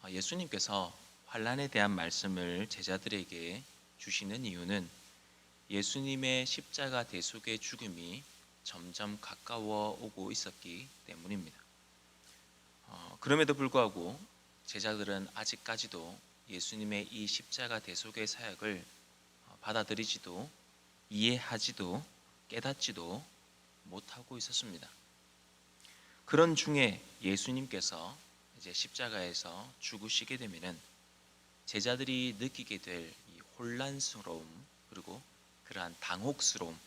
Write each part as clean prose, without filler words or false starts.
예수님께서 환난에 대한 말씀을 제자들에게 주시는 이유는 예수님의 십자가 대속의 죽음이 점점 가까워 오고 있었기 때문입니다. 그럼에도 불구하고 제자들은 아직까지도 예수님의 이 십자가 대속의 사역을 받아들이지도 이해하지도 깨닫지도 못하고 있었습니다. 그런 중에 예수님께서 이제 십자가에서 죽으시게 되면은 제자들이 느끼게 될 이 혼란스러움 그리고 그러한 당혹스러움,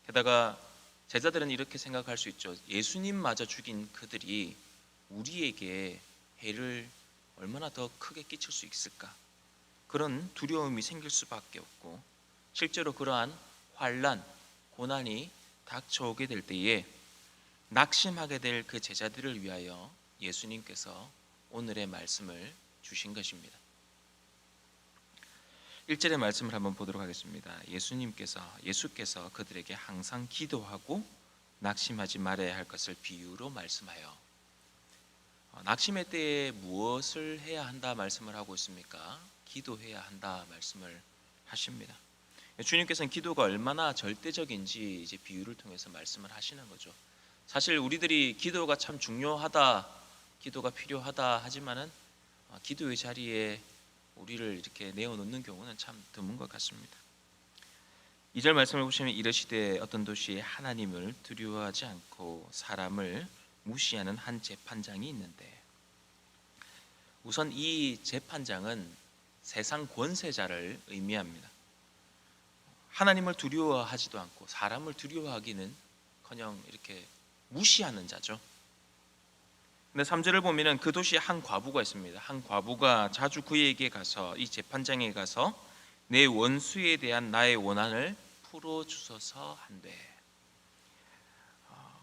게다가 제자들은 이렇게 생각할 수 있죠. 예수님마저 죽인 그들이 우리에게 해를 얼마나 더 크게 끼칠 수 있을까? 그런 두려움이 생길 수밖에 없고, 실제로 그러한 환난, 고난이 닥쳐오게 될 때에 낙심하게 될 그 제자들을 위하여 예수님께서 오늘의 말씀을 주신 것입니다. 1절의 말씀을 한번 보도록 하겠습니다. 예수께서 그들에게 항상 기도하고 낙심하지 말아야 할 것을 비유로 말씀하여. 낙심의 때에 무엇을 해야 한다 말씀을 하고 있습니까? 기도해야 한다 말씀을 하십니다. 주님께서는 기도가 얼마나 절대적인지 이제 비유를 통해서 말씀을 하시는 거죠. 사실 우리들이 기도가 참 중요하다, 기도가 필요하다 하지만은 기도의 자리에 우리를 이렇게 내어놓는 경우는 참 드문 것 같습니다. 2절 말씀을 보시면 이르시되 어떤 도시에 하나님을 두려워하지 않고 사람을 무시하는 한 재판장이 있는데, 우선 이 재판장은 세상 권세자를 의미합니다. 하나님을 두려워하지도 않고 사람을 두려워하기는커녕 이렇게 무시하는 자죠. 근데 3절을 보면은 그 도시에 한 과부가 있습니다. 한 과부가 자주 그에게 가서, 이 재판장에 가서 내 원수에 대한 나의 원한을 풀어주소서 한대.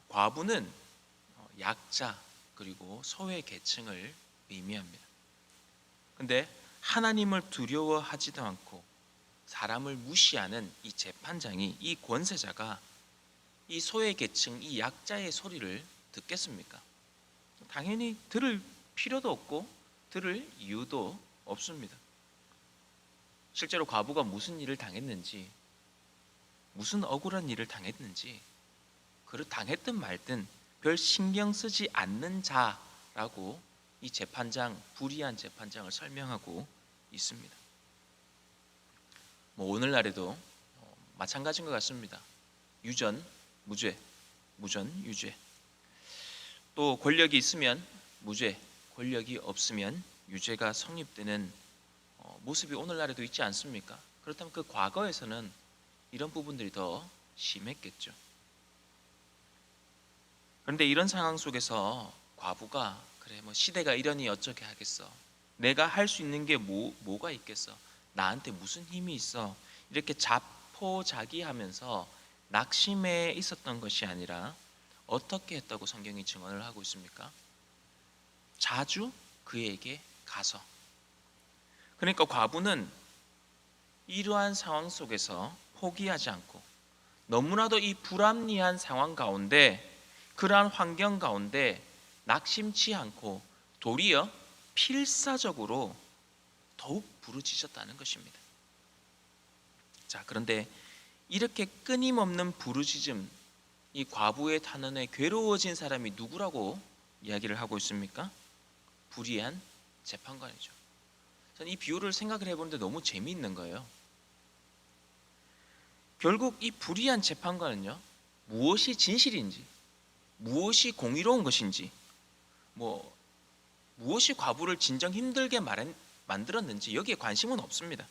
과부는 약자 그리고 소외 계층을 의미합니다. 근데 하나님을 두려워하지도 않고 사람을 무시하는 이 재판장이, 이 권세자가 이 소외 계층, 이 약자의 소리를 듣겠습니까? 당연히 들을 필요도 없고 들을 이유도 없습니다. 실제로 과부가 무슨 일을 당했는지, 무슨 억울한 일을 당했는지, 그를 당했든 말든 별 신경 쓰지 않는 자라고 이 재판장, 불의한 재판장을 설명하고 있습니다. 오늘날에도 마찬가지인 것 같습니다. 유전, 무죄, 무전, 유죄. 또 권력이 있으면 무죄, 권력이 없으면 유죄가 성립되는 모습이 오늘날에도 있지 않습니까? 그렇다면 그 과거에서는 이런 부분들이 더 심했겠죠. 그런데 이런 상황 속에서 과부가 그래 시대가 이러니 어쩌게 하겠어, 내가 할 수 있는 게 뭐가 있겠어, 나한테 무슨 힘이 있어, 이렇게 자포자기하면서 낙심에 있었던 것이 아니라 어떻게 했다고 성경이 증언을 하고 있습니까? 자주 그에게 가서. 그러니까 과부는 이러한 상황 속에서 포기하지 않고, 너무나도 이 불합리한 상황 가운데, 그러한 환경 가운데 낙심치 않고 도리어 필사적으로 더욱 부르짖었다는 것입니다. 자, 그런데 이렇게 끊임없는 부르짖음, 이 과부의 탄원에 괴로워진 사람이 누구라고 이야기를 하고 있습니까? 불의한 재판관이죠. 저는 이 비유를 생각을 해보는데 너무 재미있는 거예요. 결국 이 불의한 재판관은요, 무엇이 진실인지, 무엇이 공의로운 것인지, 무엇이 과부를 진정 힘들게 만들었는지 여기에 관심은 없습니다.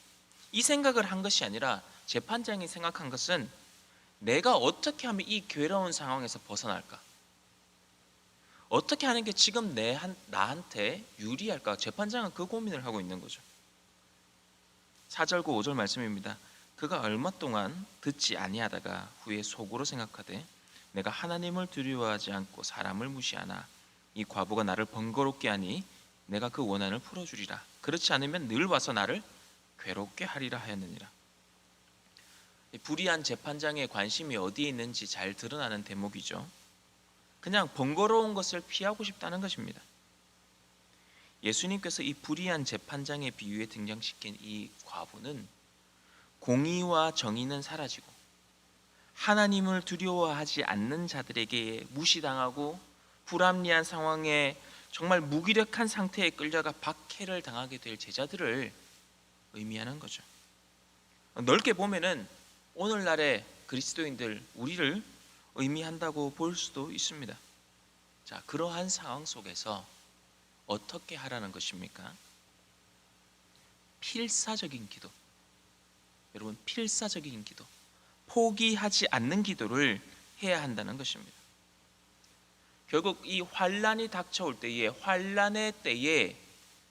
이 생각을 한 것이 아니라 재판장이 생각한 것은 내가 어떻게 하면 이 괴로운 상황에서 벗어날까? 어떻게 하는 게 지금 나한테 유리할까? 재판장은 그 고민을 하고 있는 거죠. 4절과 5절 말씀입니다. 그가 얼마 동안 듣지 아니하다가 후에 속으로 생각하되 내가 하나님을 두려워하지 않고 사람을 무시하나 이 과부가 나를 번거롭게 하니 내가 그 원한을 풀어주리라. 그렇지 않으면 늘 와서 나를 괴롭게 하리라 하였느니라. 불의한 재판장의 관심이 어디에 있는지 잘 드러나는 대목이죠. 그냥 번거로운 것을 피하고 싶다는 것입니다. 예수님께서 이 불의한 재판장의 비유에 등장시킨 이 과부는 공의와 정의는 사라지고 하나님을 두려워하지 않는 자들에게 무시당하고 불합리한 상황에 정말 무기력한 상태에 끌려가 박해를 당하게 될 제자들을 의미하는 거죠. 넓게 보면은 오늘날의 그리스도인들, 우리를 의미한다고 볼 수도 있습니다. 자, 그러한 상황 속에서 어떻게 하라는 것입니까? 필사적인 기도. 여러분, 필사적인 기도. 포기하지 않는 기도를 해야 한다는 것입니다. 결국 이 환란이 닥쳐올 때에, 환란의 때에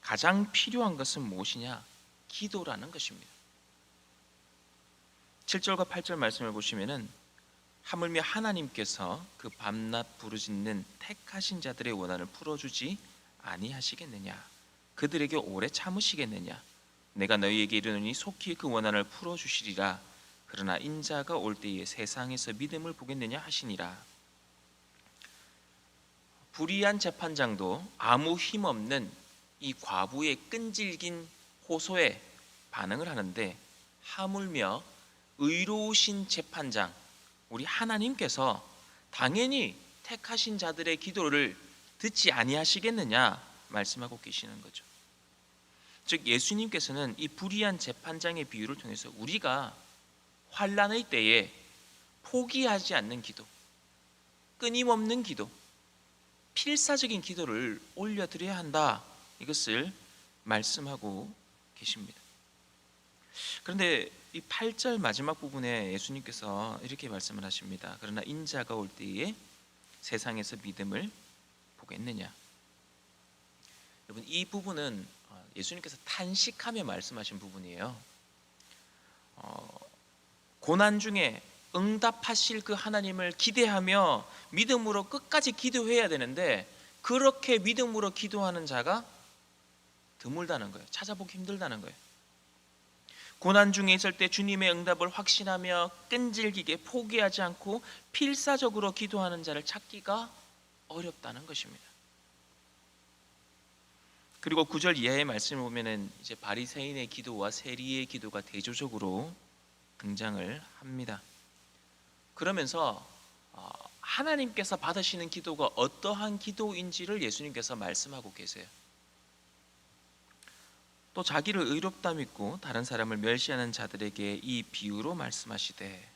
가장 필요한 것은 무엇이냐? 기도라는 것입니다. 7절과 8절 말씀을 보시면은 하물며 하나님께서 그 밤낮 부르짖는 택하신 자들의 원한을 풀어주지 아니하시겠느냐? 그들에게 오래 참으시겠느냐? 내가 너희에게 이르노니 속히 그 원한을 풀어주시리라. 그러나 인자가 올 때에 세상에서 믿음을 보겠느냐 하시니라. 불의한 재판장도 아무 힘없는 이 과부의 끈질긴 호소에 반응을 하는데, 하물며 의로우신 재판장 우리 하나님께서 당연히 택하신 자들의 기도를 듣지 아니하시겠느냐 말씀하고 계시는 거죠. 즉 예수님께서는 이 불의한 재판장의 비유를 통해서 우리가 환난의 때에 포기하지 않는 기도, 끊임없는 기도, 필사적인 기도를 올려드려야 한다, 이것을 말씀하고 계십니다. 그런데 이 8절 마지막 부분에 예수님께서 이렇게 말씀을 하십니다. 그러나 인자가 올 때에 세상에서 믿음을 보겠느냐. 여러분, 이 부분은 예수님께서 탄식하며 말씀하신 부분이에요. 고난 중에 응답하실 그 하나님을 기대하며 믿음으로 끝까지 기도해야 되는데, 그렇게 믿음으로 기도하는 자가 드물다는 거예요. 찾아보기 힘들다는 거예요. 고난 중에 있을 때 주님의 응답을 확신하며 끈질기게 포기하지 않고 필사적으로 기도하는 자를 찾기가 어렵다는 것입니다. 그리고 9절 이하의 말씀을 보면은 이제 바리새인의 기도와 세리의 기도가 대조적으로 등장을 합니다. 그러면서 하나님께서 받으시는 기도가 어떠한 기도인지를 예수님께서 말씀하고 계세요. 또 자기를 의롭다 믿고 다른 사람을 멸시하는 자들에게 이 비유로 말씀하시되,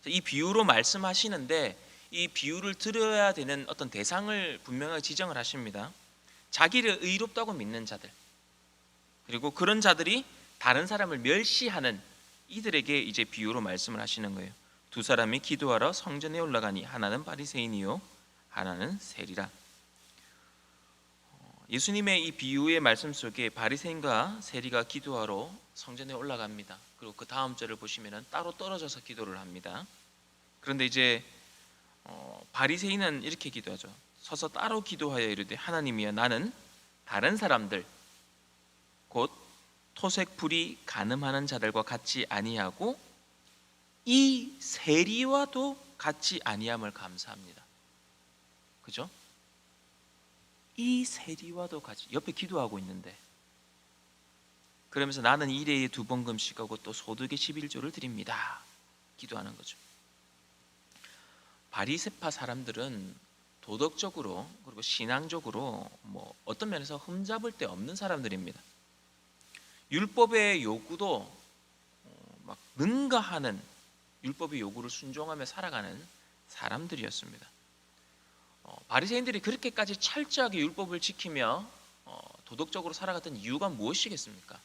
이 비유로 말씀하시는데 이 비유를 들어야 되는 어떤 대상을 분명하게 지정을 하십니다. 자기를 의롭다고 믿는 자들, 그리고 그런 자들이 다른 사람을 멸시하는 이들에게 이제 비유로 말씀을 하시는 거예요. 두 사람이 기도하러 성전에 올라가니 하나는 바리새인이요 하나는 세리라. 예수님의 이 비유의 말씀 속에 바리새인과 세리가 기도하러 성전에 올라갑니다. 그리고 그 다음 절을 보시면 따로 떨어져서 기도를 합니다. 그런데 이제 바리새인은 이렇게 기도하죠. 서서 따로 기도하여 이르되 하나님이여, 나는 다른 사람들 곧 토색불이 간음하는 자들과 같이 아니하고 이 세리와도 같이 아니함을 감사합니다. 그죠? 이 세리와도 같이, 옆에 기도하고 있는데, 그러면서 나는 일회에 2번 금식하고 또 소득의 11조를 드립니다, 기도하는 거죠. 바리새파 사람들은 도덕적으로 그리고 신앙적으로 어떤 면에서 흠잡을 데 없는 사람들입니다. 율법의 요구도 막 능가하는, 율법의 요구를 순종하며 살아가는 사람들이었습니다. 바리새인들이 그렇게까지 철저하게 율법을 지키며 도덕적으로 살아갔던 이유가 무엇이겠습니까?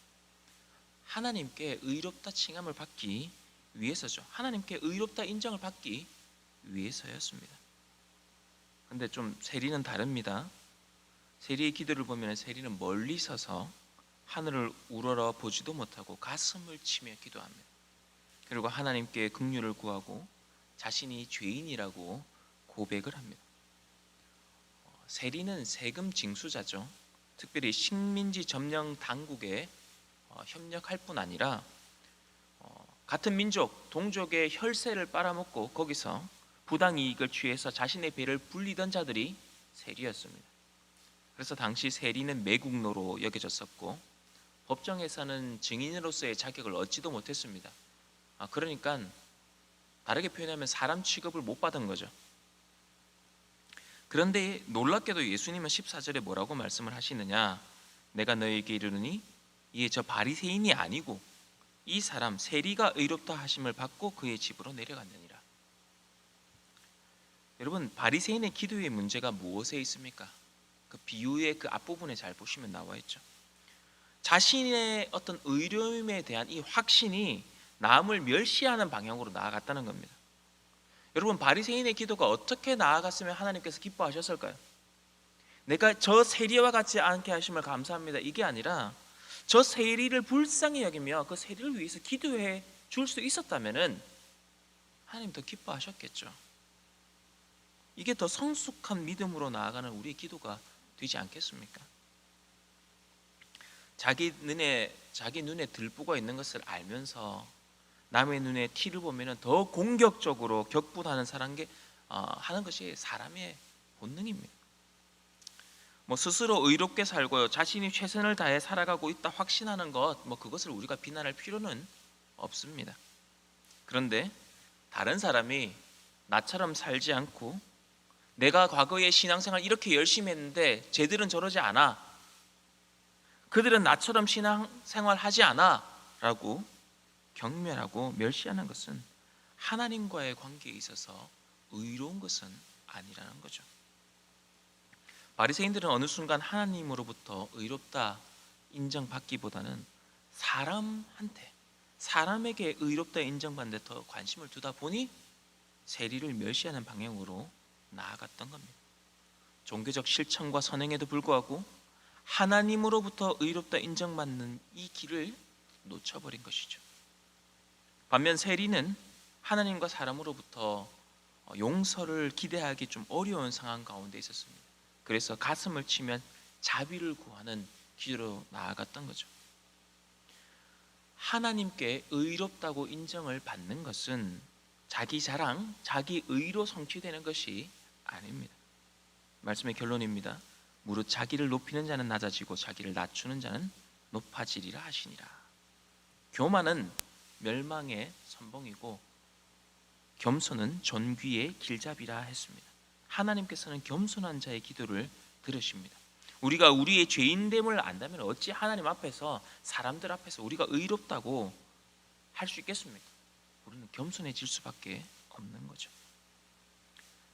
하나님께 의롭다 칭함을 받기 위해서죠. 하나님께 의롭다 인정을 받기 위해서였습니다. 그런데 좀 세리는 다릅니다. 세리의 기도를 보면 세리는 멀리 서서 하늘을 우러러 보지도 못하고 가슴을 치며 기도합니다. 그리고 하나님께 긍휼을 구하고 자신이 죄인이라고 고백을 합니다. 세리는 세금 징수자죠. 특별히 식민지 점령 당국에 협력할 뿐 아니라 같은 민족, 동족의 혈세를 빨아먹고 거기서 부당 이익을 취해서 자신의 배를 불리던 자들이 세리였습니다. 그래서 당시 세리는 매국노로 여겨졌었고 법정에서는 증인으로서의 자격을 얻지도 못했습니다. 그러니까 다르게 표현하면 사람 취급을 못 받은 거죠. 그런데 놀랍게도 예수님은 14절에 뭐라고 말씀을 하시느냐? 내가 너에게 이르노니 이에 저 바리새인이 아니고 이 사람 세리가 의롭다 하심을 받고 그의 집으로 내려갔느니라. 여러분, 바리새인의 기도의 문제가 무엇에 있습니까? 그 비유의 그 앞부분에 잘 보시면 나와 있죠. 자신의 어떤 의로움에 대한 이 확신이 남을 멸시하는 방향으로 나아갔다는 겁니다. 여러분, 바리새인의 기도가 어떻게 나아갔으면 하나님께서 기뻐하셨을까요? 내가 저 세리와 같지 않게 하심을 감사합니다, 이게 아니라 저 세리를 불쌍히 여기며 그 세리를 위해서 기도해 줄 수 있었다면 하나님 더 기뻐하셨겠죠. 이게 더 성숙한 믿음으로 나아가는 우리의 기도가 되지 않겠습니까? 자기 눈에 들보가 있는 것을 알면서 남의 눈에 티를 보면 더 공격적으로 격분하는 하는 것이 사람의 본능입니다. 스스로 의롭게 살고요, 자신이 최선을 다해 살아가고 있다 확신하는 것, 그것을 우리가 비난할 필요는 없습니다. 그런데 다른 사람이 나처럼 살지 않고 내가 과거에 신앙생활 이렇게 열심히 했는데 쟤들은 저러지 않아, 그들은 나처럼 신앙생활 하지 않아 라고 경멸하고 멸시하는 것은 하나님과의 관계에 있어서 의로운 것은 아니라는 거죠. 바리새인들은 어느 순간 하나님으로부터 의롭다 인정받기보다는 사람에게 의롭다 인정받는 데 더 관심을 두다 보니 세리를 멸시하는 방향으로 나아갔던 겁니다. 종교적 실천과 선행에도 불구하고 하나님으로부터 의롭다 인정받는 이 길을 놓쳐버린 것이죠. 반면 세리는 하나님과 사람으로부터 용서를 기대하기 좀 어려운 상황 가운데 있었습니다. 그래서 가슴을 치면 자비를 구하는 기도로 나아갔던 거죠. 하나님께 의롭다고 인정을 받는 것은 자기 자랑, 자기 의로 성취되는 것이 아닙니다. 말씀의 결론입니다. 무릇 자기를 높이는 자는 낮아지고 자기를 낮추는 자는 높아지리라 하시니라. 교만은 멸망의 선봉이고 겸손은 존귀의 길잡이라 했습니다. 하나님께서는 겸손한 자의 기도를 들으십니다. 우리가 우리의 죄인됨을 안다면 어찌 하나님 앞에서, 사람들 앞에서 우리가 의롭다고 할 수 있겠습니까? 우리는 겸손해질 수밖에 없는 거죠.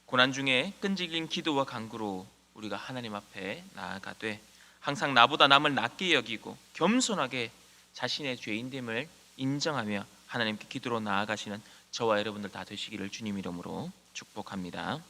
고난 중에 끈질긴 기도와 간구로 우리가 하나님 앞에 나아가되 항상 나보다 남을 낮게 여기고 겸손하게 자신의 죄인됨을 인정하며 하나님께 기도로 나아가시는 저와 여러분들 다 되시기를 주님 이름으로 축복합니다.